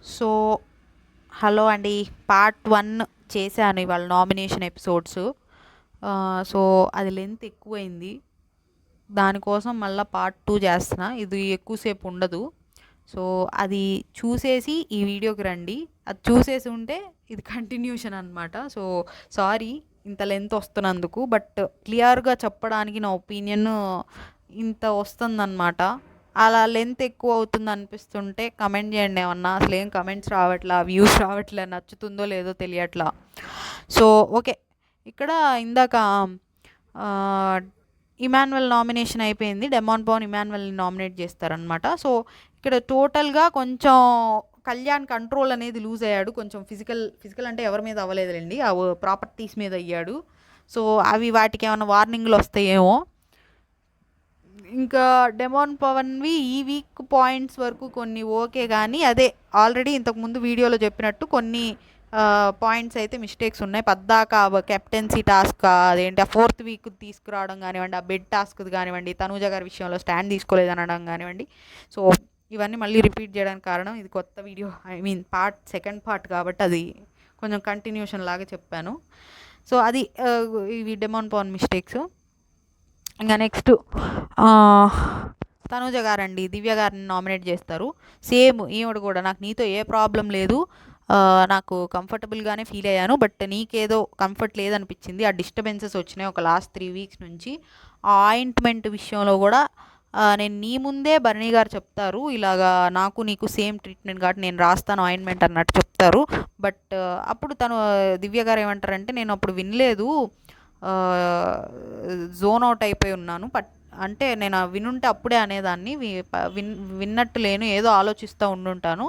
So, hello అండి. Part 1 చేశాను ఇవాళ నామినేషన్ ఎపిసోడ్స్. సో, అది లెంత్ ఎక్కువైంది. దానికోసం మళ్ళా పార్ట్ 2 చేస్తున్నా. ఇది ఎక్కువసేపు ఉండదు. సో, అది చూసేసి ఈ వీడియోకి రండి. అది చూసేసి ఉంటే ఇది కంటిన్యూషన్ అనమాట. సో, సారీ ఇంత లెంత్ వస్తున్నందుకు. బట్ క్లియర్‌గా చెప్పడానికి నా ఒపీనియన్ ఇంత వస్తుందన్నమాట. అలా లెంత్ ఎక్కువ అవుతుంది అనిపిస్తుంటే కమెంట్ చేయండి ఏమన్నా. అసలు ఏం కమెంట్స్ రావట్లా, వ్యూస్ రావట్లే, నచ్చుతుందో లేదో తెలియట్లా. సో ఓకే, ఇక్కడ ఇందాక ఇమాన్యువల్ నామినేషన్ అయిపోయింది. డెమాన్ పవన్ ఇమాన్యువల్ని నామినేట్ చేస్తారనమాట. సో ఇక్కడ టోటల్గా కొంచెం కళ్యాణ్ కంట్రోల్ అనేది లూజ్ అయ్యాడు. కొంచెం ఫిజికల్ అంటే ఎవరి మీద అవ్వలేదులేండి, ఆ ప్రాపర్టీస్ మీద అయ్యాడు. సో అవి వాటికి ఏమైనా వార్నింగ్లు వస్తాయేమో. ఇంకా డెమాన్ పవన్వి ఈ వీక్ పాయింట్స్ వరకు కొన్ని ఓకే, కానీ అదే ఆల్రెడీ ఇంతకుముందు వీడియోలో చెప్పినట్టు కొన్ని పాయింట్స్ అయితే మిస్టేక్స్ ఉన్నాయి. పద్దాక కెప్టెన్సీ టాస్క్ అదేంటి ఆ 4th వీక్ తీసుకురావడం కానివ్వండి, ఆ బెడ్ టాస్క్ కానివ్వండి, తనూజ గారి విషయంలో స్టాండ్ తీసుకోలేదు అనడం కానివ్వండి. సో ఇవన్నీ మళ్ళీ రిపీట్ చేయడానికి కారణం ఇది కొత్త video, I mean second part కాబట్టి అది కొంచెం కంటిన్యూషన్ లాగా చెప్పాను. సో అది ఇవి డెమాన్ పవన్ మిస్టేక్స్. ఇంకా నెక్స్ట్ తనూజ గారండి దివ్య గారిని నామినేట్ చేస్తారు. సేమ్ ఈవిడ కూడా నాకు నీతో ఏ ప్రాబ్లం లేదు, నాకు కంఫర్టబుల్గానే ఫీల్ అయ్యాను, బట్ నీకేదో కంఫర్ట్ లేదనిపించింది, ఆ డిస్టర్బెన్సెస్ వచ్చినాయి ఒక లాస్ట్ 3 వీక్స్ నుంచి. ఆ ఆయింట్మెంట్ విషయంలో కూడా నేను నీ ముందే భరణి గారు చెప్తారు, ఇలాగా నాకు నీకు సేమ్ ట్రీట్మెంట్ కాబట్టి నేను రాస్తాను ఆయింట్మెంట్ అన్నట్టు చెప్తారు. బట్ అప్పుడు తను దివ్య గారు ఏమంటారంటే నేను అప్పుడు వినలేదు, జోన్ అవుట్ అయిపోయి ఉన్నాను, అంటే నేను వినుంటే అప్పుడే అనేదాన్ని, విన్నట్టు లేను, ఏదో ఆలోచిస్తూ ఉండుంటాను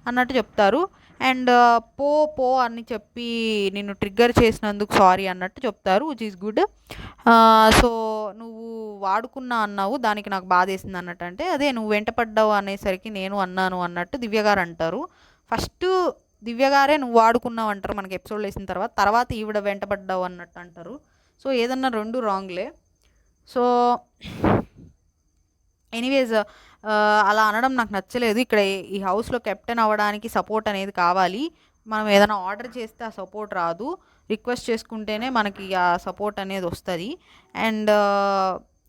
అన్నట్టు చెప్తారు. అండ్ పో పో అని చెప్పి నిన్ను ట్రిగ్గర్ చేసినందుకు సారీ అన్నట్టు చెప్తారు, విచ్ ఈస్ గుడ్. సో నువ్వు వాడుకున్నా అన్నావు, దానికి నాకు బాధేసింది అన్నట్టు. అంటే అదే నువ్వు వెంటపడ్డావు అనేసరికి నేను అన్నాను అన్నట్టు దివ్య గారు అంటారు. ఫస్ట్ దివ్య గారే నువ్వు వాడుకున్నావు అంటారు మనకి ఎపిసోడ్ వేసిన తర్వాత ఈవిడ వెంటపడ్డావు అన్నట్టు అంటారు. సో ఏదన్నా రెండు రాంగ్లే. సో ఎనీవేస్ అలా అనడం నాకు నచ్చలేదు. ఇక్కడ ఈ హౌస్లో కెప్టెన్ అవ్వడానికి సపోర్ట్ అనేది కావాలి. మనం ఏదైనా ఆర్డర్ చేస్తే ఆ సపోర్ట్ రాదు, రిక్వెస్ట్ చేసుకుంటేనే మనకి ఆ సపోర్ట్ అనేది వస్తుంది. అండ్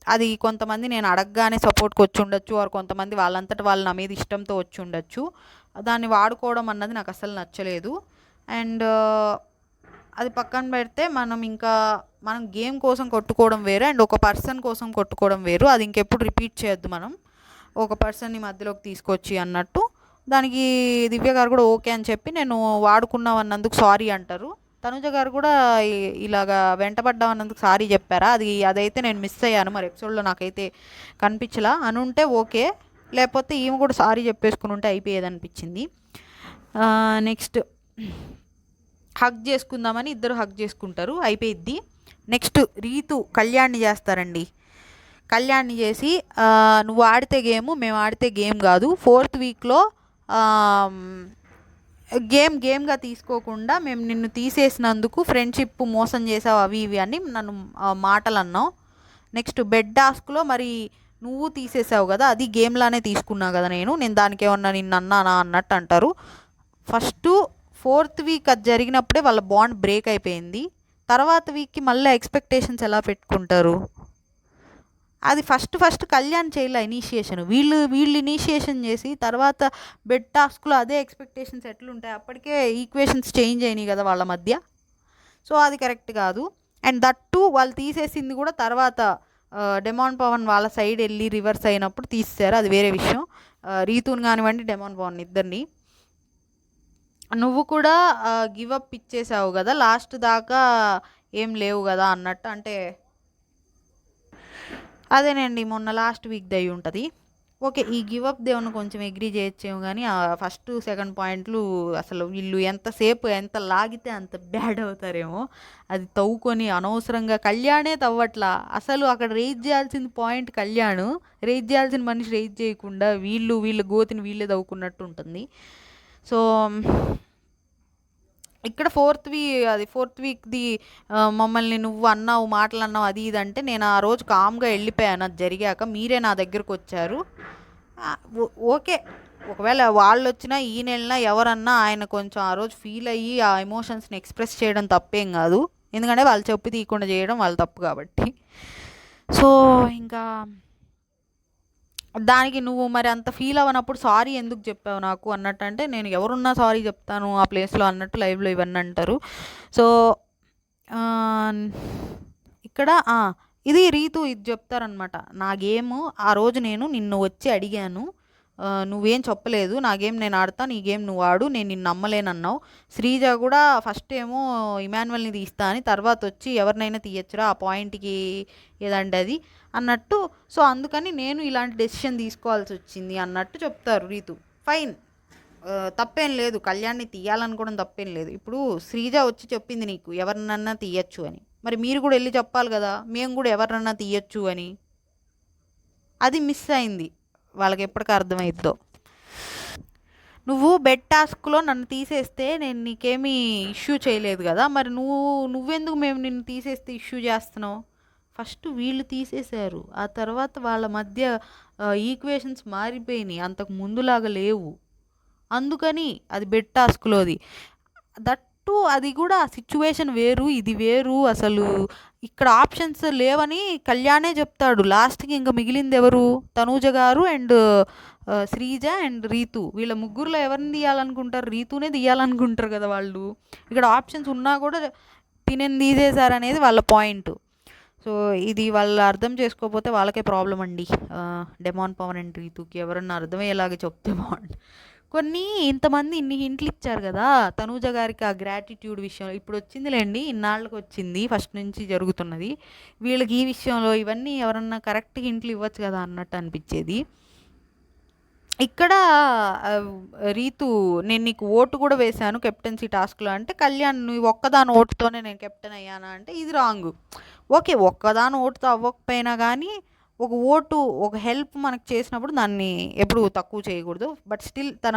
అది కొంతమంది నేను అడగగానే సపోర్ట్కి వచ్చి ఉండొచ్చు, వారు కొంతమంది వాళ్ళంతటి వాళ్ళు నా మీద ఇష్టంతో వచ్చి ఉండొచ్చు. దాన్ని వాడుకోవడం అన్నది నాకు అసలు నచ్చలేదు. అండ్ అది పక్కన పెడితే మనం గేమ్ కోసం కొట్టుకోవడం వేరు, అండ్ ఒక పర్సన్ కోసం కొట్టుకోవడం వేరు. అది ఇంకెప్పుడు రిపీట్ చేయొద్దు. మనం ఒక పర్సన్ని మధ్యలోకి తీసుకొచ్చి అన్నట్టు. దానికి దివ్య గారు కూడా ఓకే అని చెప్పి నేను వాడుకున్నాం అన్నందుకు సారీ అంటారు. తనుజ గారు కూడా ఇలాగా వెంటపడ్డాం అన్నందుకు సారీ చెప్పారా, అదైతే నేను మిస్ అయ్యాను, మరి ఎపిసోడ్లో నాకైతే కనిపించలా. అనుంటే ఓకే, లేకపోతే ఈమె కూడా సారీ చెప్పేసుకుని ఉంటే అయిపోయేది అనిపించింది. నెక్స్ట్ హగ్ చేసుకుందామని ఇద్దరు హగ్ చేసుకుంటారు, అయిపోయిద్ది. నెక్స్ట్ రీతు కళ్యాణ్ని చేస్తారండి. కళ్యాణ్ని చేసి నువ్వు ఆడితే గేమ్, మేము ఆడితే గేమ్ కాదు, 4th వీక్లో గేమ్గా తీసుకోకుండా మేము నిన్ను తీసేసినందుకు ఫ్రెండ్షిప్ మోసం చేసావు అవి ఇవి అని నన్ను మాటలు అన్నావు. నెక్స్ట్ బెడ్ టాస్క్లో మరి నువ్వు తీసేసావు కదా, అది గేమ్లానే తీసుకున్నా కదా, నేను దానికి ఏమన్నా నిన్ను అన్నానా అన్నట్టు అంటారు. ఫస్ట్ 4th వీక్ అది జరిగినప్పుడే వాళ్ళ బాండ్ బ్రేక్ అయిపోయింది. తర్వాత వీక్కి మళ్ళీ ఎక్స్పెక్టేషన్స్ ఎలా పెట్టుకుంటారు? అది ఫస్ట్ కళ్యాణ్ చేయలే ఇనీషియేషన్, వీళ్ళు ఇనీషియేషన్ చేసి తర్వాత బెడ్ టాస్క్లో అదే ఎక్స్పెక్టేషన్స్ ఎట్లుంటాయి? అప్పటికే ఈక్వేషన్స్ చేంజ్ అయినాయి కదా వాళ్ళ మధ్య. సో అది కరెక్ట్ కాదు. అండ్ దట్టు వాళ్ళు తీసేసింది కూడా తర్వాత డెమాన్ పవన్ వాళ్ళ సైడ్ వెళ్ళి రివర్స్ అయినప్పుడు తీసేశారు, అది వేరే విషయం. రీతూని కానివ్వండి డెమాన్ పవన్ ఇద్దరిని. నువ్వు కూడా గివప్ ఇచ్చేసావు కదా, లాస్ట్ దాకా ఏం లేవు కదా అన్నట్టు. అంటే అదేనండి మొన్న లాస్ట్ వీక్ దయ్యి ఉంటుంది. ఓకే, ఈ గివప్ దేవుని కొంచెం ఎగ్రీ చేయొచ్చేమో, కానీ ఫస్ట్ సెకండ్ పాయింట్లు అసలు వీళ్ళు ఎంత లాగితే అంత బ్యాడ్ అవుతారేమో. అది తవ్వుకొని అనవసరంగా కళ్యాణే తవ్వట్లా, అసలు అక్కడ రేజ్ చేయాల్సిన పాయింట్ కళ్యాణ్, రేజ్ చేయాల్సిన మనిషి రేజ్ చేయకుండా వీళ్ళు గోతిని వీళ్ళే తవ్వుకున్నట్టు ఉంటుంది. సో ఇక్కడ 4th వీక్ది మమ్మల్ని నువ్వు అన్నావు, మాటలు అన్నావు, అది ఇది అంటే నేను ఆ రోజు కామ్గా వెళ్ళిపోయాను. అది జరిగాక మీరే నా దగ్గరకు వచ్చారు. ఓకే, ఒకవేళ వాళ్ళొచ్చినా ఈయన వెళ్ళినా ఎవరన్నా ఆయన కొంచెం ఆ రోజు ఫీల్ అయ్యి ఆ ఎమోషన్స్ని ఎక్స్ప్రెస్ చేయడం తప్పేం కాదు. ఎందుకంటే వాళ్ళు చెప్పు తీయకుండా చేయడం వాళ్ళ తప్పు కాబట్టి. సో ఇంకా దానికి నువ్వు మరి అంత ఫీల్ అవ్వనప్పుడు సారీ ఎందుకు చెప్పావు నాకు అన్నట్టు, అంటే నేను ఎవరున్నా సారీ చెప్తాను ఆ ప్లేస్లో అన్నట్టు లైవ్లో ఇవన్నీ అంటారు. సో ఇక్కడ ఇది రీతు ఇది చెప్తారనమాట. నా గేమ్ ఆ రోజు నేను నిన్ను వచ్చి అడిగాను, నువ్వేం చెప్పలేదు, నా గేమ్ నేను ఆడతా, నీ గేమ్ నువ్వు ఆడు, నేను నిన్ను నమ్మలేనన్నావు. శ్రీజ కూడా ఫస్ట్ ఏమో ఇమాన్యువల్ని తీస్తా అని, తర్వాత వచ్చి ఎవరినైనా తీయచ్చురా ఆ పాయింట్కి ఏదంటే అది అన్నట్టు. సో అందుకని నేను ఇలాంటి డెసిషన్ తీసుకోవాల్సి వచ్చింది అన్నట్టు చెప్తారు రీతు. ఫైన్, తప్పేం లేదు, కళ్యాణ్ని తీయాలనుకోవడం తప్పేం లేదు. ఇప్పుడు శ్రీజ వచ్చి చెప్పింది నీకు ఎవరినన్నా తీయచ్చు అని, మరి మీరు కూడా వెళ్ళి చెప్పాలి కదా మేము కూడా ఎవరినన్నా తీయచ్చు అని. అది మిస్ అయింది, వాళ్ళకి ఎప్పటికీ అర్థమైద్దో. నువ్వు బెడ్ టాస్క్లో నన్ను తీసేస్తే నేను నీకేమీ ఇష్యూ చేయలేదు కదా, మరి నువ్వెందుకు మేము నిన్ను తీసేస్తే ఇష్యూ చేస్తున్నావు? ఫస్ట్ వీళ్ళు తీసేశారు, ఆ తర్వాత వాళ్ళ మధ్య ఈక్వేషన్స్ మారిపోయినాయి, అంతకు ముందులాగా లేవు. అందుకని అది బెడ్ టాస్క్లోది. దట్టు అది కూడా సిచ్యువేషన్ వేరు, ఇది వేరు. అసలు ఇక్కడ ఆప్షన్స్ లేవని కళ్యాణే చెప్తాడు లాస్ట్కి. ఇంకా మిగిలింది ఎవరు? తనూజ గారు అండ్ శ్రీజ అండ్ రీతు. వీళ్ళ ముగ్గురులో ఎవరిని తీయాలనుకుంటారు? రీతునే తీయాలనుకుంటారు కదా వాళ్ళు. ఇక్కడ ఆప్షన్స్ ఉన్నా కూడా తినేది తీసేశారనేది వాళ్ళ పాయింట్. సో ఇది వాళ్ళు అర్థం చేసుకోకపోతే వాళ్ళకే ప్రాబ్లం అండి. డెమాన్ పవన్ అండ్ రీతుకి ఎవరన్నా అర్థమయ్యేలాగా చెప్తే బాగుంది. కొన్ని ఇంతమంది ఇన్ని హింట్లు ఇచ్చారు కదా తనూజ గారికి ఆ గ్రాటిట్యూడ్ విషయం. ఇప్పుడు వచ్చిందిలేండి, ఇన్నాళ్ళకి వచ్చింది, ఫస్ట్ నుంచి జరుగుతున్నది. వీళ్ళకి ఈ విషయంలో ఇవన్నీ ఎవరన్నా కరెక్ట్ హింట్లు ఇవ్వచ్చు కదా అన్నట్టు అనిపించేది. ఇక్కడ రీతు నేను నీకు ఓటు కూడా వేశాను కెప్టెన్సీ టాస్క్లో అంటే, కళ్యాణ్ నువ్వు ఒక్కదాని ఓటుతోనే నేను కెప్టెన్ అయ్యానా అంటే ఇది రాంగ్. ఓకే, ఒక్కదాని ఓటుతో అవ్వకపోయినా కానీ ఒక ఓటు ఒక హెల్ప్ మనకు చేసినప్పుడు దాన్ని ఎప్పుడు తక్కువ చేయకూడదు. బట్ స్టిల్ తన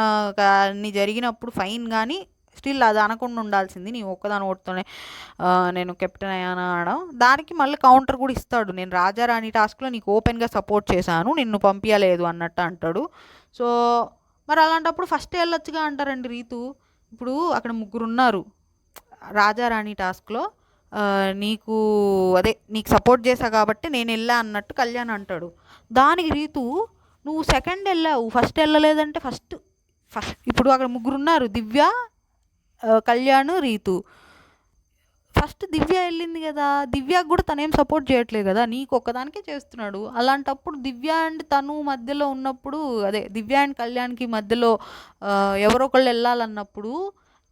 అన్ని జరిగినప్పుడు ఫైన్, కానీ స్టిల్ అది అనకుండా ఉండాల్సింది. నీ ఒక్కదాని ఓటుతోనే నేను కెప్టెన్ అయ్యాను అనడం. దానికి మళ్ళీ కౌంటర్ కూడా ఇస్తాడు, నేను రాజారాణి టాస్క్లో నీకు ఓపెన్గా సపోర్ట్ చేశాను, నిన్ను పంపించలేదు అన్నట్టు అంటాడు. సో మరి అలాంటప్పుడు ఫస్ట్ వెళ్ళొచ్చుగా అంటారండి రీతు. ఇప్పుడు అక్కడ ముగ్గురు ఉన్నారు రాజారాణి టాస్క్లో, నీకు నీకు సపోర్ట్ చేశా కాబట్టి నేను వెళ్ళా అన్నట్టు కళ్యాణ్ అంటాడు. దానికి రీతు నువ్వు సెకండ్ వెళ్ళావు, ఫస్ట్ వెళ్ళలేదంటే ఫస్ట్ ఇప్పుడు అక్కడ ముగ్గురు ఉన్నారు, దివ్య, కళ్యాణ్, రీతు. ఫస్ట్ దివ్య వెళ్ళింది కదా, దివ్యకు కూడా తనేం సపోర్ట్ చేయట్లేదు కదా, నీకు ఒక్కదానికే చేస్తున్నాడు. అలాంటప్పుడు దివ్య అండ్ తను మధ్యలో ఉన్నప్పుడు, దివ్య అండ్ కళ్యాణ్కి మధ్యలో ఎవరో ఒకళ్ళు వెళ్ళాలన్నప్పుడు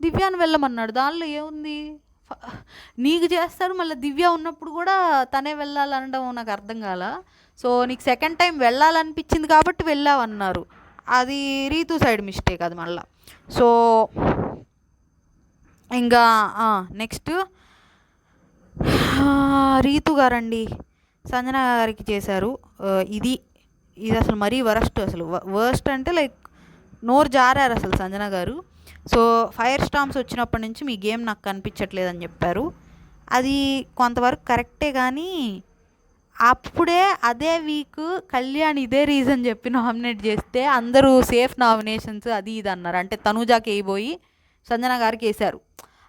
దివ్యాని వెళ్ళమన్నాడు. దానిలో ఏముంది? నీకు చేస్తాడు, మళ్ళీ దివ్య ఉన్నప్పుడు కూడా తనే వెళ్ళాలనడం నాకు అర్థం కాల. సో నీకు సెకండ్ టైం వెళ్ళాలనిపించింది కాబట్టి వెళ్ళావన్నారు, అది రీతు సైడ్ మిస్టేక్ అది మళ్ళా. సో ఇంకా నెక్స్ట్ రీతు గారండి సంజన గారికి చేశారు. ఇది అసలు మరీ వరస్ట్, అసలు వర్స్ట్ అంటే లైక్ నోరు జారారు అసలు సంజన గారు. సో ఫైర్ స్టామ్స్ వచ్చినప్పటి నుంచి మీ గేమ్ నాకు కనిపించట్లేదని చెప్పారు. అది కొంతవరకు కరెక్టే, కానీ అప్పుడే అదే వీక్ కళ్యాణ్ ఇదే రీజన్ చెప్పి నామినేట్ చేస్తే అందరూ సేఫ్ నామినేషన్స్ అది ఇది అన్నారు. అంటే తనూజాకి వేయబోయి సంజన గారికి వేశారు.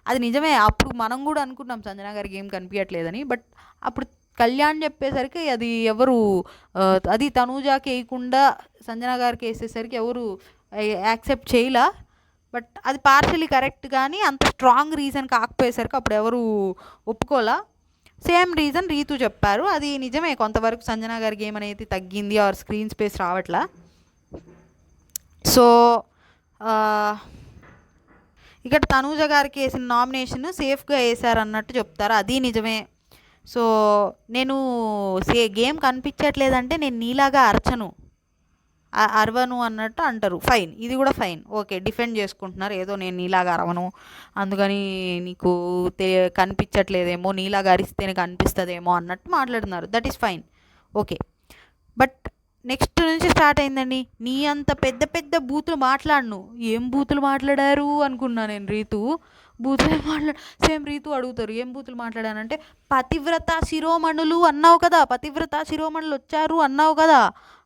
అది నిజమే, అప్పుడు మనం కూడా అనుకున్నాం సంజన గారికి ఏం కనిపించట్లేదని. బట్ అప్పుడు కళ్యాణ్ చెప్పేసరికి అది ఎవరు అది తనూజాకి వేయకుండా సంజన గారికి వేసేసరికి ఎవరు యాక్సెప్ట్ చేయలా. బట్ అది పార్షియలీ కరెక్ట్, కానీ అంత స్ట్రాంగ్ రీజన్ కాకపోయేసరికి అప్పుడు ఎవరు ఒప్పుకోలా. సేమ్ రీజన్ రీతు చెప్పారు, అది నిజమే. కొంతవరకు సంజన గారి గేమ్ అనేది తగ్గింది, ఆర్ స్క్రీన్ స్పేస్ రావట్లా. సో ఇక్కడ తనూజ గారికి వేసిన నామినేషన్ సేఫ్గా వేశారన్నట్టు చెప్తారు, అది నిజమే. సో నేను గేమ్ కనిపించట్లేదంటే నేను నీలాగా అరవను అన్నట్టు అంటారు. ఫైన్, ఇది కూడా ఫైన్, ఓకే, డిఫెండ్ చేసుకుంటున్నారు. ఏదో నేను నీలాగా అరవను అందుకని నీకు కనిపించట్లేదేమో, నీలాగా అరిస్తేనే కనిపిస్తుందేమో అన్నట్టు మాట్లాడుతున్నారు. That is fine, okay. But next నుంచి స్టార్ట్ అయిందండి, నీ అంత పెద్ద పెద్ద బూతులు మాట్లాడను. ఏం బూతులు మాట్లాడారు అనుకున్నా నేను. రీతు బూతులు సేమ్ రీతు అడుగుతారు ఏం బూతులు మాట్లాడానంటే, పతివ్రత శిరోమణులు అన్నావు కదా, పతివ్రత శిరోమణులు వచ్చారు అన్నావు కదా,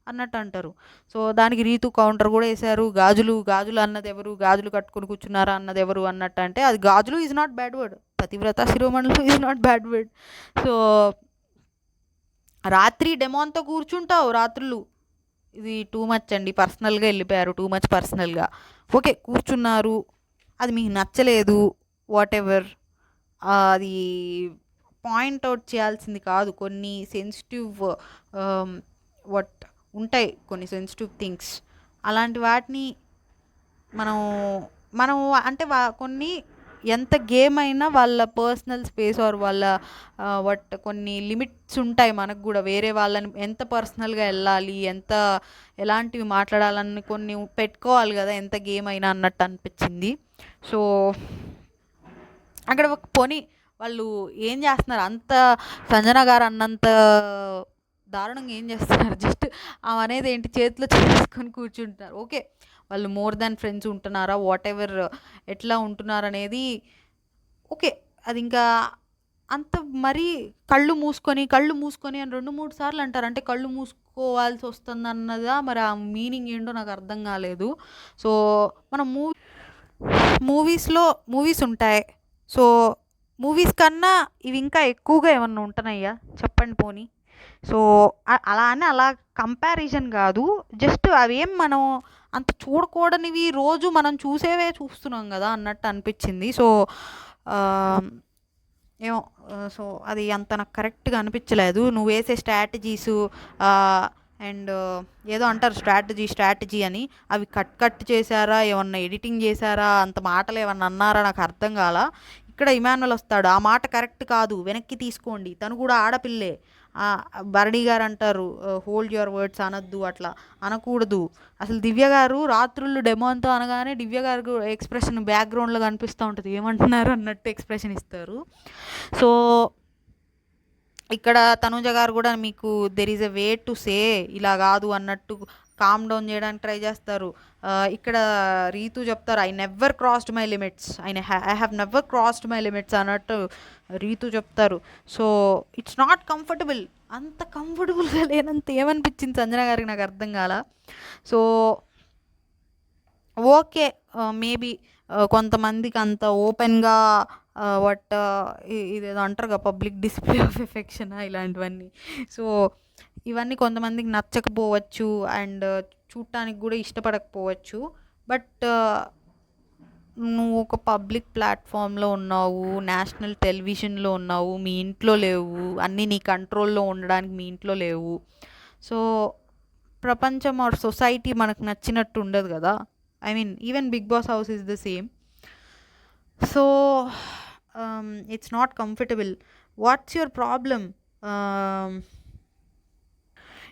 అన్నట్టు అంటారు. సో దానికి రీతు కౌంటర్ కూడా వేశారు, గాజులు గాజులు అన్నది ఎవరు, గాజులు కట్టుకుని కూర్చున్నారా అన్నది ఎవరు అన్నట్టు. అంటే అది గాజులు ఈజ్ నాట్ బ్యాడ్ వర్డ్, పతివ్రత శిరోమణులు is not bad word. So రాత్రి డెమోన్తో కూర్చుంటావు రాత్రులు, ఇది టూ మచ్ అండి. పర్సనల్గా వెళ్ళిపోయారు, టూ మచ్ పర్సనల్గా. ఓకే కూర్చున్నారు, అది మీకు నచ్చలేదు, వాట్ ఎవర్, అది పాయింట్ అవుట్ చేయాల్సింది కాదు. కొన్ని సెన్సిటివ్ వాట్ ఉంటాయి, కొన్ని సెన్సిటివ్ థింగ్స్, అలాంటి వాటిని మనం మనం అంటే కొన్ని ఎంత గేమ్ అయినా వాళ్ళ పర్సనల్ స్పేస్ ఆర్ వాళ్ళ కొన్ని లిమిట్స్ ఉంటాయి మనకు కూడా. వేరే వాళ్ళని ఎంత పర్సనల్గా వెళ్ళాలి, ఎంత ఎలాంటివి మాట్లాడాలని కొన్ని పెట్టుకోవాలి కదా, ఎంత గేమ్ అయినా అన్నట్టు అనిపించింది. సో అక్కడ ఒక పోనీ వాళ్ళు ఏం చేస్తున్నారు అంత, సంజన గారు అన్నంత దారుణంగా ఏం చేస్తున్నారు, జస్ట్ ఆమె అనేది ఏంటి, చేతిలో చేసుకొని కూర్చుంటున్నారు. ఓకే వాళ్ళు మోర్ దాన్ ఫ్రెండ్స్ ఉంటున్నారా, వాట్ ఎవర్ ఎట్లా ఉంటున్నారు అనేది ఓకే. అది ఇంకా అంత మరీ కళ్ళు మూసుకొని అని 2-3 సార్లు అంటారు. అంటే కళ్ళు మూసుకోవాల్సి వస్తుంది అన్నదా, మరి ఆ మీనింగ్ ఏంటో నాకు అర్థం కాలేదు. సో మనం మూవీస్ ఉంటాయి. సో మూవీస్ కన్నా ఇవి ఇంకా ఎక్కువగా ఏమన్నా ఉంటున్నాయా చెప్పండి పోనీ. సో అలా అని అలా కంపారిజన్ కాదు, జస్ట్ అవేం మనం అంత చూడకూడనివి రోజు మనం చూసేవే చూస్తున్నాం కదా అన్నట్టు అనిపించింది. సో ఏమో, సో అది అంత నాకు కరెక్ట్గా అనిపించలేదు. నువ్వు వేసే స్ట్రాటజీసు అండ్ ఏదో అంటారు స్ట్రాటజీ అని, అవి కట్ చేశారా, ఏమన్నా ఎడిటింగ్ చేశారా, అంత మాటలు ఏమన్నా అన్నారా నాకు అర్థం కాల. ఇక్కడ ఇమాన్యుల్ వస్తాడు, ఆ మాట కరెక్ట్ కాదు, వెనక్కి తీసుకోండి, తను కూడా ఆడపిల్లే. భరణి గారు అంటారు హోల్డ్ యువర్ వర్డ్స్ అనొద్దు, అట్లా అనకూడదు. అసలు దివ్య గారు రాత్రుళ్ళు డెమోన్తో అనగానే దివ్య గారు ఎక్స్ప్రెషన్ బ్యాక్గ్రౌండ్లో కనిపిస్తూ ఉంటుంది, ఏమంటున్నారు అన్నట్టు ఎక్స్ప్రెషన్ ఇస్తారు. సో ఇక్కడ తనుజ గారు కూడా మీకు there is a way to say, ఇలా కాదు అన్నట్టు కామ్ డౌన్ చేయడానికి ట్రై చేస్తారు. ఇక్కడ రీతు చెప్తారు I never crossed my limits, I have never crossed my limits అన్నట్టు రీతు చెప్తారు. సో ఇట్స్ నాట్ కంఫర్టబుల్, అంత కంఫర్టబుల్గా లేనంత ఏమనిపించింది సంజన గారికి నాకు అర్థం కాల. సో ఓకే మేబీ కొంతమందికి అంత ఓపెన్గా వాట్ ఇదేదో అంటారు కదా పబ్లిక్ డిస్ప్లే ఆఫ్ ఎఫెక్షన్ ఇలాంటివన్నీ. సో ఇవన్నీ కొంతమందికి నచ్చకపోవచ్చు అండ్ చూడటానికి కూడా ఇష్టపడకపోవచ్చు. బట్ నువ్వు ఒక పబ్లిక్ ప్లాట్ఫామ్లో ఉన్నావు, నేషనల్ టెలివిజన్లో ఉన్నావు, మీ ఇంట్లో లేవు, అన్నీ నీ కంట్రోల్లో ఉండడానికి మీ ఇంట్లో లేవు. సో ప్రపంచం ఆర్ సొసైటీ మనకు నచ్చినట్టు ఉండదు కదా. I mean even Bigg Boss house is the same. So it's not comfortable. What's your problem?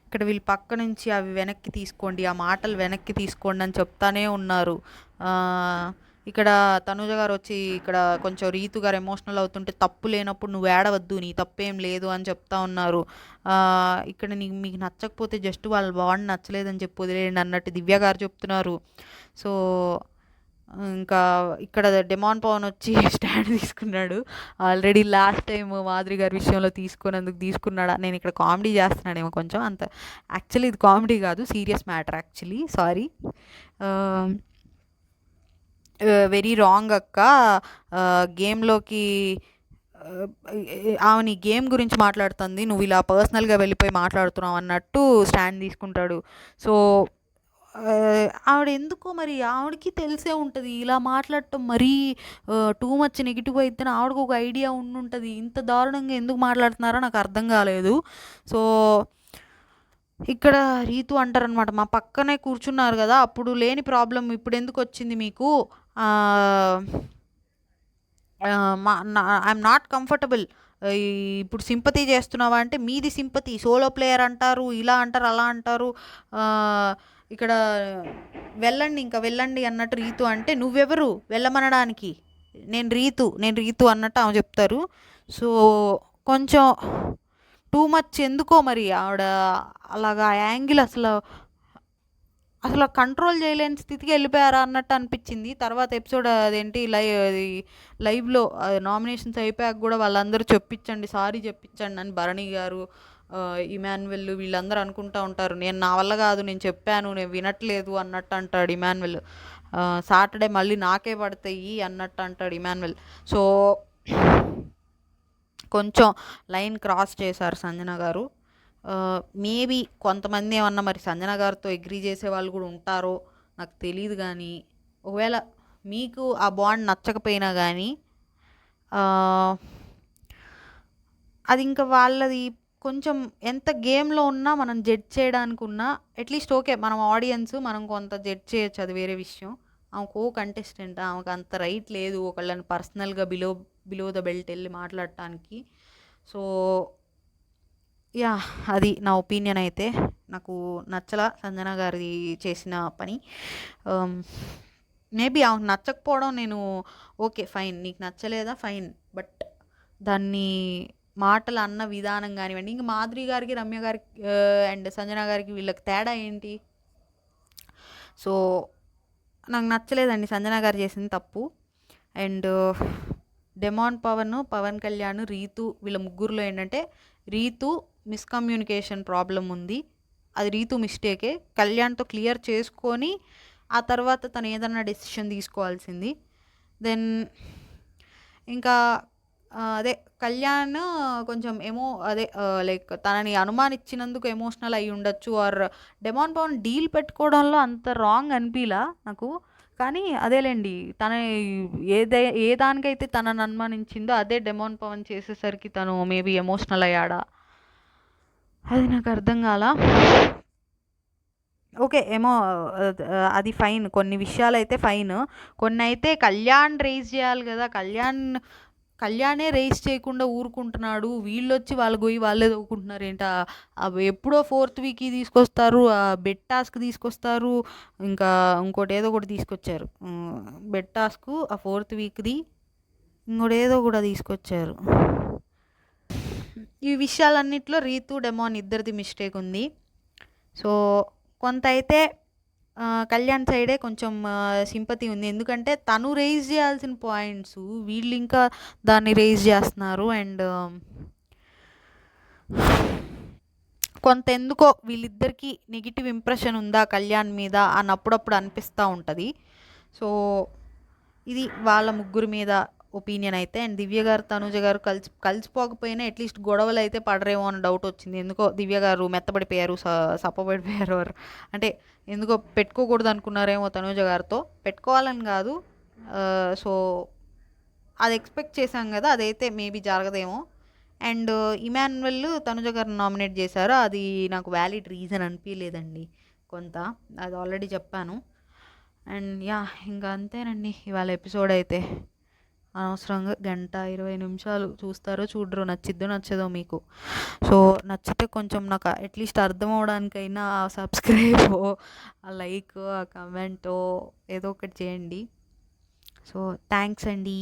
ఇక్కడ వీళ్ళు పక్క నుంచి అవి వెనక్కి తీసుకోండి, ఆ మాటలు వెనక్కి తీసుకోండి అని చెప్తానే ఉన్నారు. ఇక్కడ తనుజ గారు వచ్చి ఇక్కడ కొంచెం రీతు గారు ఎమోషనల్ అవుతుంటే తప్పు లేనప్పుడు నువ్వు ఏడవద్దు, నీ తప్పేం లేదు అని చెప్తా ఉన్నారు. ఇక్కడ మీకు నచ్చకపోతే జస్ట్ వాళ్ళ బాండ్ నచ్చలేదని చెప్పి వదిలేయండి అన్నట్టు దివ్య గారు చెప్తున్నారు. సో ఇంకా ఇక్కడ డెమాన్ పవన్ వచ్చి స్టాండ్ తీసుకున్నాడు. ఆల్రెడీ లాస్ట్ టైం మాధురి గారి విషయంలో తీసుకున్నాడా, నేను ఇక్కడ కామెడీ చేస్తున్నాడేమో కొంచెం, అంత యాక్చువల్లీ ఇది కామెడీ కాదు, serious matter actually, sorry. Very wrong అక్క, గేమ్లోకి ఆమెని గేమ్ గురించి మాట్లాడుతుంది, నువ్వు ఇలా పర్సనల్గా వెళ్ళిపోయి మాట్లాడుతున్నావు అన్నట్టు స్టాండ్ తీసుకుంటాడు. సో ఆవిడ ఎందుకో మరి ఆవిడకి తెలిసే ఉంటుంది ఇలా మాట్లాడటం మరీ టూ మచ్ నెగిటివ్ అయితే ఆవిడకు ఒక ఐడియా ఉండుంటుంది, ఇంత దారుణంగా ఎందుకు మాట్లాడుతున్నారో నాకు అర్థం కాలేదు. సో ఇక్కడ రీతు అంటారనమాట, మా పక్కనే కూర్చున్నారు కదా అప్పుడు లేని ప్రాబ్లం ఇప్పుడు ఎందుకు వచ్చింది మీకు, ఐఎమ్ నాట్ కంఫర్టబుల్, ఇప్పుడు సింపతి చేస్తున్నావా అంటే మీది సింపతి, సోలో ప్లేయర్ అంటారు, ఇలా అంటారు, అలా అంటారు, ఇక్కడ వెళ్ళండి అన్నట్టు రీతు అంటే నువ్వెవరు వెళ్ళమనడానికి, నేను రీతు అన్నట్టు ఆమె చెప్తారు. సో కొంచెం టూ మచ్ ఎందుకో మరి ఆవిడ అలాగా యాంగిల్ అసలు కంట్రోల్ చేయలేని స్థితికి వెళ్ళిపోయారా అన్నట్టు అనిపించింది. తర్వాత ఎపిసోడ్ అదేంటి లైవ్లో నామినేషన్స్ అయిపోయాక కూడా వాళ్ళందరూ సారీ చెప్పించండి అని భరణి గారు ఇమాన్యువల్ వీళ్ళందరూ అనుకుంటా ఉంటారు, నేను నా వల్ల కాదు, నేను చెప్పాను, నేను వినట్లేదు అన్నట్టు అంటాడు ఇమాన్యువల్. సాటర్డే మళ్ళీ నాకే పడతాయి అన్నట్టు అంటాడు ఇమాన్యువల్. సో కొంచెం లైన్ క్రాస్ చేశారు సంజన గారు. మేబీ కొంతమంది ఏమన్నా మరి సంజన గారితో అగ్రీ చేసే వాళ్ళు కూడా ఉంటారో నాకు తెలియదు, కానీ ఒకవేళ మీకు ఆ బాండ్ నచ్చకపోయినా కానీ అది ఇంకా వాళ్ళది. కొంచెం ఎంత గేమ్లో ఉన్నా మనం జడ్జ్ చేయడానికి ఉన్నా అట్లీస్ట్ ఓకే, మనం ఆడియన్స్, మనం కొంత జడ్జ్ చేయొచ్చు, అది వేరే విషయం. ఆమెకు కంటెస్టెంట్, ఆమెకు అంత రైట్ లేదు ఒకళ్ళని పర్సనల్గా బిలో ద బెల్ట్ వెళ్ళి మాట్లాడటానికి. సో యా, అది నా ఒపీనియన్. అయితే నాకు నచ్చలా సంజన గారి చేసిన పని. మేబీ ఆమెకు నచ్చకపోవడం నేను ఓకే ఫైన్, నీకు నచ్చలేదా ఫైన్, బట్ దాన్ని మాటలు అన్న విధానం కానివ్వండి, ఇంక మాధురి గారికి, రమ్య గారికి అండ్ సంజన గారికి వీళ్ళకి తేడా ఏంటి? సో నాకు నచ్చలేదండి సంజన గారు చేసింది తప్పు. అండ్ డెమాన్ పవన్ కళ్యాణ్, రీతు వీళ్ళ ముగ్గురులో ఏంటంటే రీతు మిస్కమ్యూనికేషన్ ప్రాబ్లం ఉంది, అది రీతు మిస్టేకే. కళ్యాణ్తో క్లియర్ చేసుకొని ఆ తర్వాత తను ఏదన్నా డెసిషన్ తీసుకోవాల్సింది. దెన్ ఇంకా అదే కళ్యాణ్ కొంచెం లైక్ తనని అనుమానించినందుకు ఎమోషనల్ అయి ఉండొచ్చు, ఆర్ డెమాన్ పవన్ డీల్ పెట్టుకోవడంలో అంత రాంగ్ అనిపించలా నాకు. కానీ అదేలేండి, తన ఏ దానికైతే తనని అనుమానించిందో అదే డెమాన్ పవన్ చేసేసరికి తను మేబీ ఎమోషనల్ అయ్యాడా, అది నాకు అర్థం కాల. ఓకే ఏమో, అది ఫైన్, కొన్ని విషయాలు అయితే ఫైన్, కొన్ని అయితే కళ్యాణ్ రేస్ చేయాలి కదా, కళ్యాణే రేస్ చేయకుండా ఊరుకుంటున్నాడు, వీళ్ళు వచ్చి వాళ్ళ గొయ్యి వాళ్ళే తవ్వుకుంటున్నారు ఏంట. అవి ఎప్పుడో 4th వీక్కి తీసుకొస్తారు, బెట్ టాస్క్ తీసుకొస్తారు, ఇంకా ఇంకోటి ఏదో ఒకటి తీసుకొచ్చారు, బెట్ టాస్క్ ఆ 4th వీక్ది, ఇంకోటి ఏదో కూడా తీసుకొచ్చారు. ఈ విషయాలన్నిట్లో రీతు డెమాన్ ఇద్దరిది మిస్టేక్ ఉంది. సో కొంత అయితే కళ్యాణ్ సైడే కొంచెం సింపతి ఉంది, ఎందుకంటే తను రేజ్ చేయాల్సిన పాయింట్స్ వీళ్ళు ఇంకా దాన్ని రేజ్ చేస్తున్నారు. అండ్ కొంత ఎందుకో వీళ్ళిద్దరికీ నెగిటివ్ ఇంప్రెషన్ ఉందా కళ్యాణ్ మీద అని అప్పుడప్పుడు అనిపిస్తూ ఉంటుంది. సో ఇది వాళ్ళ ముగ్గురు మీద ఒపీనియన్ అయితే. అండ్ దివ్య గారు, తనుజ గారు కలిసిపోకపోయినా అట్లీస్ట్ గొడవలు అయితే పడరేమో అని డౌట్ వచ్చింది. ఎందుకో దివ్య గారు మెత్తబడిపోయారు, సప్పబడిపోయారు, అంటే ఎందుకో పెట్టుకోకూడదు అనుకున్నారేమో తనుజ గారితో. పెట్టుకోవాలని కాదు, సో అది ఎక్స్పెక్ట్ చేశాం కదా, అదైతే మేబీ జరగదేమో. అండ్ ఇమాన్యువల్ తనుజ గారిని నామినేట్ చేశారు, అది నాకు వ్యాలిడ్ రీజన్ అనిపించలేదండి కొంత, అది ఆల్రెడీ చెప్పాను. అండ్ యా, ఇంకా అంతేనండి ఇవాళ ఎపిసోడ్ అయితే. అనవసరంగా 1:20 చూస్తారో చూడరో, నచ్చిద్దో నచ్చదో మీకు. సో నచ్చితే కొంచెం నాకు అట్లీస్ట్ అర్థం అవడానికైనా సబ్స్క్రైబ్, ఆ లైక్, ఆ కమెంటో ఏదో ఒకటి చేయండి. సో థ్యాంక్స్ అండి.